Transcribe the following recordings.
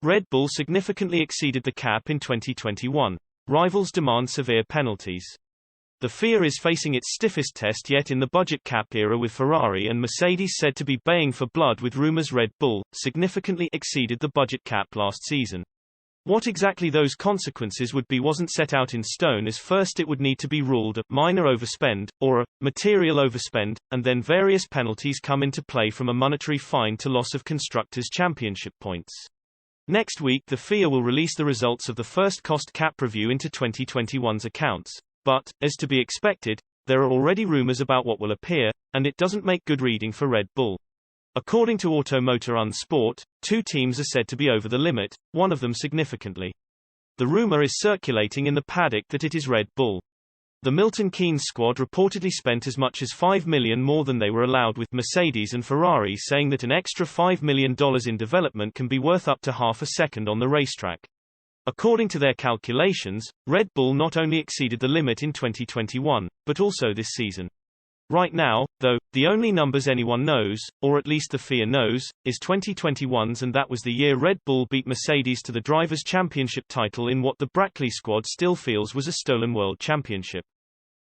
Red Bull significantly exceeded the cap in 2021. Rivals demand severe penalties. The FIA is facing its stiffest test yet in the budget cap era, with Ferrari and Mercedes said to be baying for blood, with rumors Red Bull significantly exceeded the budget cap last season. What exactly those consequences would be wasn't set out in stone, as first it would need to be ruled a minor overspend, or a material overspend, and then various penalties come into play, from a monetary fine to loss of Constructors' Championship points. Next week the FIA will release the results of the first cost cap review into 2021's accounts. But, as to be expected, there are already rumors about what will appear, and it doesn't make good reading for Red Bull. According to Automotor Unsport, 2 teams are said to be over the limit, one of them significantly. The rumor is circulating in the paddock that it is Red Bull. The Milton Keynes squad reportedly spent as much as $5 million more than they were allowed, with Mercedes and Ferrari saying that an extra $5 million in development can be worth up to half a second on the racetrack. According to their calculations, Red Bull not only exceeded the limit in 2021, but also this season. Right now, though, the only numbers anyone knows, or at least the FIA knows, is 2021's, and that was the year Red Bull beat Mercedes to the Drivers' Championship title in what the Brackley squad still feels was a stolen World Championship.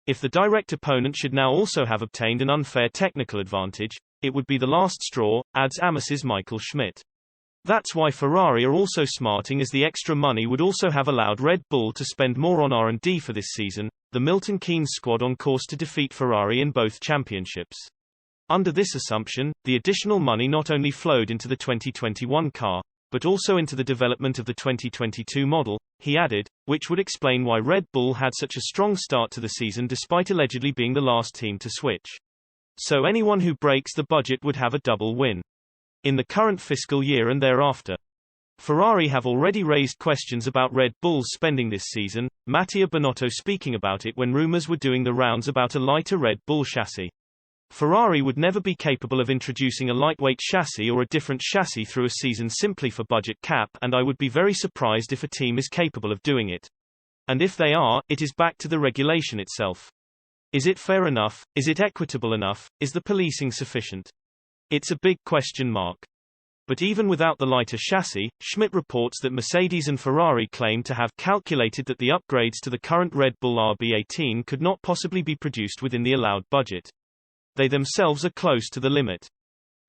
If the direct opponent should now also have obtained an unfair technical advantage, it would be the last straw, adds Amos's Michael Schmidt. That's why Ferrari are also smarting, as the extra money would also have allowed Red Bull to spend more on R&D for this season, the Milton Keynes squad on course to defeat Ferrari in both championships. Under this assumption, the additional money not only flowed into the 2021 car, but also into the development of the 2022 model, he added, which would explain why Red Bull had such a strong start to the season despite allegedly being the last team to switch. So anyone who breaks the budget would have a double win in the current fiscal year and thereafter. Ferrari have already raised questions about Red Bull's spending this season, Mattia Binotto speaking about it when rumors were doing the rounds about a lighter Red Bull chassis. Ferrari would never be capable of introducing a lightweight chassis or a different chassis through a season simply for budget cap, and I would be very surprised if a team is capable of doing it. And if they are, it is back to the regulation itself. Is it fair enough? Is it equitable enough? Is the policing sufficient? It's a big question mark. But even without the lighter chassis, Schmidt reports that Mercedes and Ferrari claim to have calculated that the upgrades to the current Red Bull RB18 could not possibly be produced within the allowed budget. They themselves are close to the limit.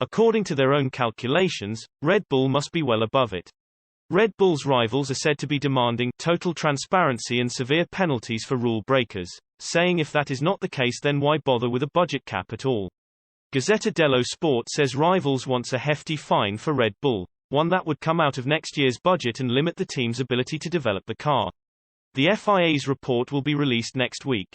According to their own calculations, Red Bull must be well above it. Red Bull's rivals are said to be demanding total transparency and severe penalties for rule breakers, saying if that is not the case, then why bother with a budget cap at all? Gazzetta dello Sport says rivals wants a hefty fine for Red Bull, one that would come out of next year's budget and limit the team's ability to develop the car. The FIA's report will be released next week.